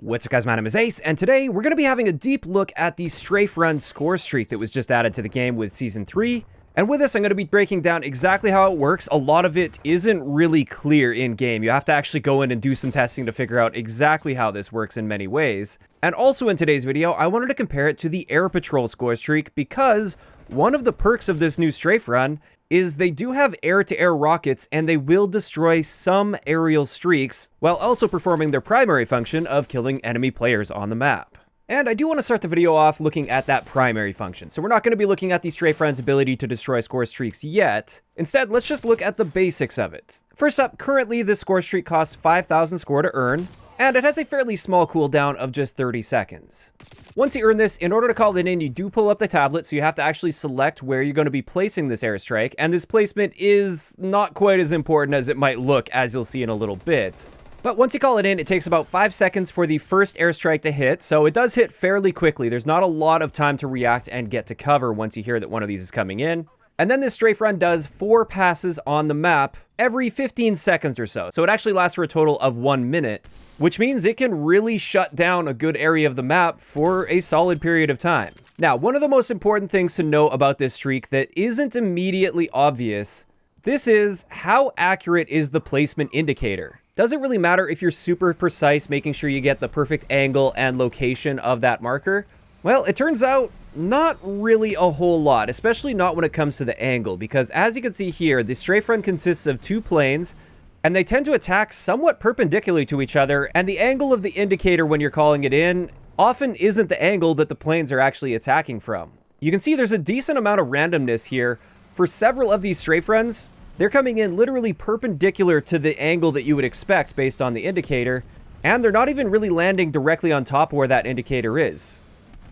What's up guys, my name is Ace, and today we're going to be having a deep look at the Strafe Run score streak that was just added to the game with Season 3. And with this, I'm going to be breaking down exactly how it works. A lot of it isn't really clear in-game. You have to actually go in and do some testing to figure out exactly how this works in many ways. And also in today's video, I wanted to compare it to the Air Patrol score streak because one of the perks of this new Strafe Run is they do have air-to-air rockets and they will destroy some aerial streaks while also performing their primary function of killing enemy players on the map. And I do want to start the video off looking at that primary function. So we're not going to be looking at the Strafe Run's ability to destroy score streaks yet. Instead, let's just look at the basics of it. First up, currently this score streak costs 5,000 score to earn, and it has a fairly small cooldown of just 30 seconds. Once you earn this, in order to call it in, you do pull up the tablet, so you have to actually select where you're going to be placing this airstrike, and this placement is not quite as important as it might look, as you'll see in a little bit. But once you call it in, it takes about 5 seconds for the first airstrike to hit, so it does hit fairly quickly. There's not a lot of time to react and get to cover once you hear that one of these is coming in. And then this Strafe Run does 4 passes on the map every 15 seconds or so. So it actually lasts for a total of 1 minute, which means it can really shut down a good area of the map for a solid period of time. Now, one of the most important things to know about this streak that isn't immediately obvious, this is how accurate is the placement indicator. Doesn't really matter if you're super precise, making sure you get the perfect angle and location of that marker. Well, it turns out not really a whole lot, especially not when it comes to the angle, because as you can see here, the Strafe Run consists of 2 planes, and they tend to attack somewhat perpendicularly to each other, and the angle of the indicator when you're calling it in often isn't the angle that the planes are actually attacking from. You can see there's a decent amount of randomness here. For several of these Strafe Runs, they're coming in literally perpendicular to the angle that you would expect based on the indicator, and they're not even really landing directly on top of where that indicator is.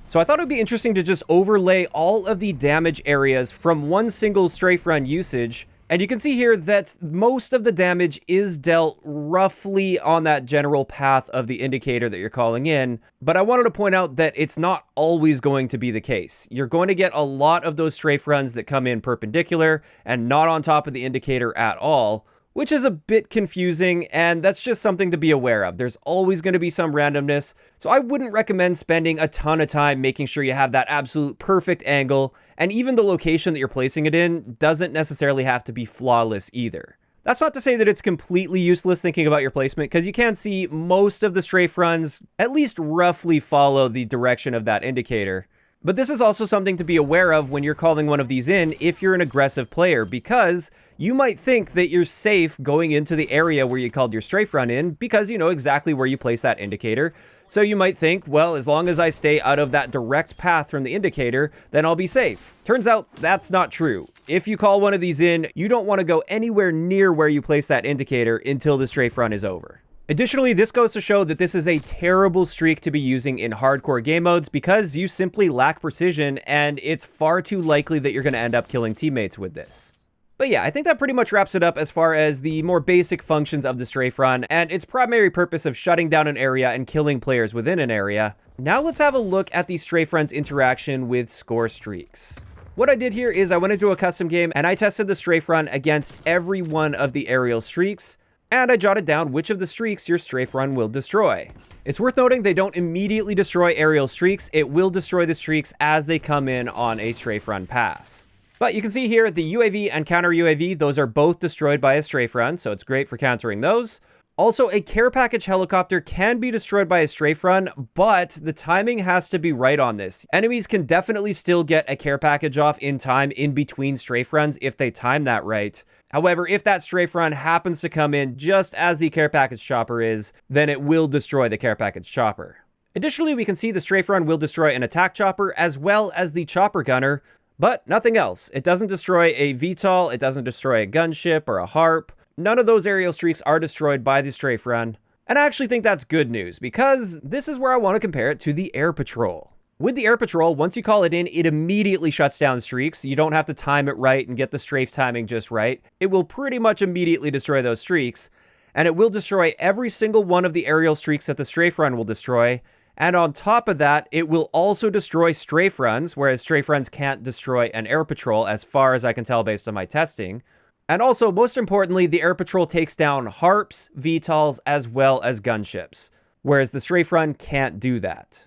So I thought it would be interesting to just overlay all of the damage areas from one single Strafe Run usage, and you can see here that most of the damage is dealt roughly on that general path of the indicator that you're calling in, but I wanted to point out that it's not always going to be the case. You're going to get a lot of those Strafe Runs that come in perpendicular and not on top of the indicator at all, which is a bit confusing, and that's just something to be aware of. There's always going to be some randomness, so I wouldn't recommend spending a ton of time making sure you have that absolute perfect angle, and even the location that you're placing it in doesn't necessarily have to be flawless either. That's not to say that it's completely useless thinking about your placement, because you can see most of the Strafe Runs at least roughly follow the direction of that indicator. But this is also something to be aware of when you're calling one of these in if you're an aggressive player, because you might think that you're safe going into the area where you called your Strafe Run in because you know exactly where you place that indicator. So you might think, well, as long as I stay out of that direct path from the indicator, then I'll be safe. Turns out that's not true. If you call one of these in, you don't want to go anywhere near where you place that indicator until the Strafe Run is over. Additionally, this goes to show that this is a terrible streak to be using in hardcore game modes because you simply lack precision and it's far too likely that you're going to end up killing teammates with this. But yeah, I think that pretty much wraps it up as far as the more basic functions of the Strafe Run and its primary purpose of shutting down an area and killing players within an area. Now let's have a look at the Strafe Run's interaction with score streaks. What I did here is I went into a custom game and I tested the Strafe Run against every one of the aerial streaks, and I jotted down which of the streaks your Strafe Run will destroy. It's worth noting they don't immediately destroy aerial streaks, it will destroy the streaks as they come in on a Strafe Run pass. But you can see here, the UAV and counter UAV, those are both destroyed by a Strafe Run, so it's great for countering those. Also, a care package helicopter can be destroyed by a Strafe Run, but the timing has to be right on this. Enemies can definitely still get a care package off in time in between Strafe Runs if they time that right. However, if that Strafe Run happens to come in just as the care package chopper is, then it will destroy the care package chopper. Additionally, we can see the Strafe Run will destroy an attack chopper as well as the chopper gunner, but nothing else. It doesn't destroy a VTOL, it doesn't destroy a gunship or a harp. None of those aerial streaks are destroyed by the Strafe Run. And I actually think that's good news, because this is where I want to compare it to the Air Patrol. With the Air Patrol, once you call it in, it immediately shuts down streaks. You don't have to time it right and get the strafe timing just right. It will pretty much immediately destroy those streaks, and it will destroy every single one of the aerial streaks that the Strafe Run will destroy. And on top of that, it will also destroy Strafe Runs, whereas Strafe Runs can't destroy an Air Patrol as far as I can tell based on my testing. And also, most importantly, the Air Patrol takes down harps, VTOLs, as well as gunships. whereas the Strafe Run can't do that.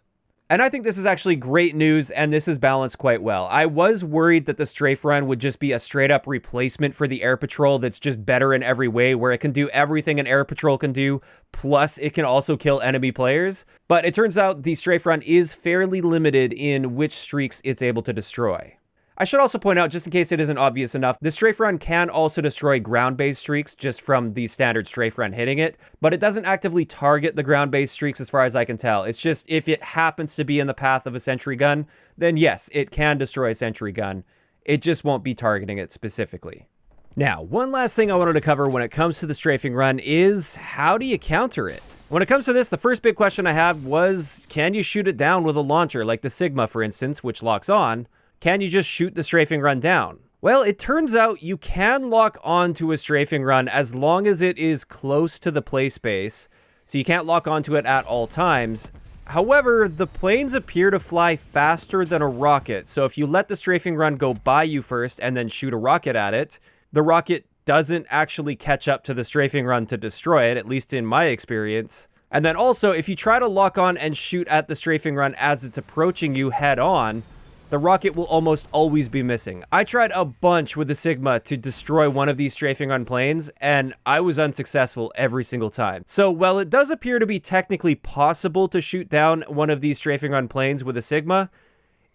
And I think this is actually great news, and this is balanced quite well. I was worried that the Strafe Run would just be a straight-up replacement for the Air Patrol that's just better in every way, where it can do everything an Air Patrol can do, plus it can also kill enemy players. But it turns out the Strafe Run is fairly limited in which streaks it's able to destroy. I should also point out, just in case it isn't obvious enough, the Strafe Run can also destroy ground-based streaks just from the standard Strafe Run hitting it, but it doesn't actively target the ground-based streaks as far as I can tell. It's just if it happens to be in the path of a sentry gun, then yes, it can destroy a sentry gun. It just won't be targeting it specifically. Now, one last thing I wanted to cover when it comes to the Strafing Run is how do you counter it? When it comes to this, the first big question I had was, can you shoot it down with a launcher, like the Sigma, for instance, which locks on? Can you just shoot the Strafing Run down? Well, it turns out you can lock onto a Strafing Run as long as it is close to the play space, so you can't lock onto it at all times. However, the planes appear to fly faster than a rocket, so if you let the Strafing Run go by you first and then shoot a rocket at it, the rocket doesn't actually catch up to the Strafing Run to destroy it, at least in my experience. And then also, if you try to lock on and shoot at the Strafing Run as it's approaching you head on, the rocket will almost always be missing. I tried a bunch with the Sigma to destroy one of these Strafing Run planes, and I was unsuccessful every single time. So while it does appear to be technically possible to shoot down one of these Strafing Run planes with a Sigma,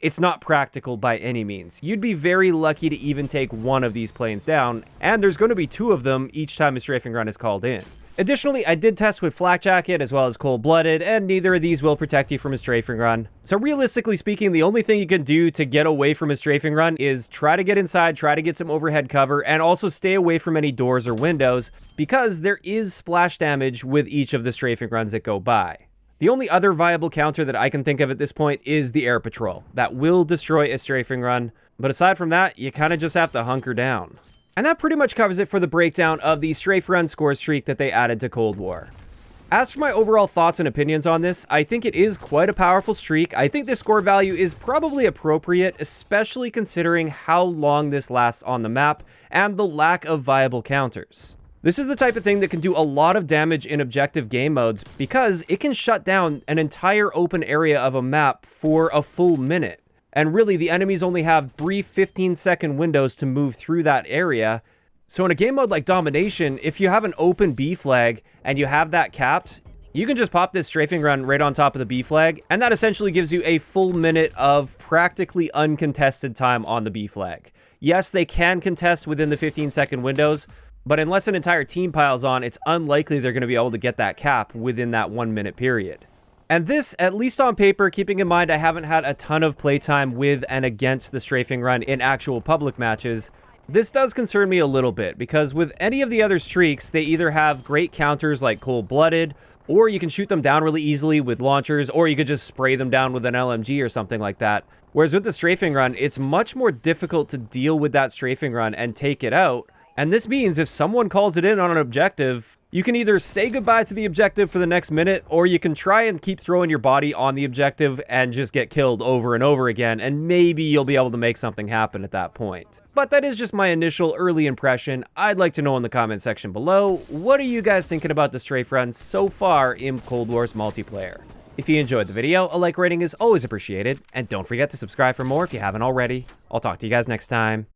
it's not practical by any means. You'd be very lucky to even take one of these planes down, and there's going to be two of them each time a Strafing Run is called in. Additionally, I did test with Flak Jacket as well as Cold-Blooded, and neither of these will protect you from a Strafing Run. So realistically speaking, the only thing you can do to get away from a Strafing Run is try to get inside, try to get some overhead cover, and also stay away from any doors or windows, because there is splash damage with each of the Strafing Runs that go by. The only other viable counter that I can think of at this point is the Air Patrol. That will destroy a Strafing Run, but aside from that, you kind of just have to hunker down. And that pretty much covers it for the breakdown of the Strafe Run score streak that they added to Cold War. As for my overall thoughts and opinions on this, I think it is quite a powerful streak. I think this score value is probably appropriate, especially considering how long this lasts on the map and the lack of viable counters. This is the type of thing that can do a lot of damage in objective game modes because it can shut down an entire open area of a map for a full minute. And really, the enemies only have brief 15-second windows to move through that area. So in a game mode like Domination, if you have an open B flag and you have that capped, you can just pop this Strafing Run right on top of the B flag, and that essentially gives you a full minute of practically uncontested time on the B flag. Yes, they can contest within the 15-second windows, but unless an entire team piles on, it's unlikely they're going to be able to get that cap within that 1 minute period. And this, at least on paper, keeping in mind I haven't had a ton of playtime with and against the Strafing Run in actual public matches, this does concern me a little bit, because with any of the other streaks, they either have great counters like Cold-Blooded, or you can shoot them down really easily with launchers, or you could just spray them down with an LMG or something like that. Whereas with the Strafing Run, it's much more difficult to deal with that Strafing Run and take it out, and this means if someone calls it in on an objective, you can either say goodbye to the objective for the next minute, or you can try and keep throwing your body on the objective and just get killed over and over again, and maybe you'll be able to make something happen at that point. But that is just my initial early impression. I'd like to know in the comment section below, what are you guys thinking about the Strafe Run so far in Cold War's multiplayer? If you enjoyed the video, a like rating is always appreciated, and don't forget to subscribe for more if you haven't already. I'll talk to you guys next time.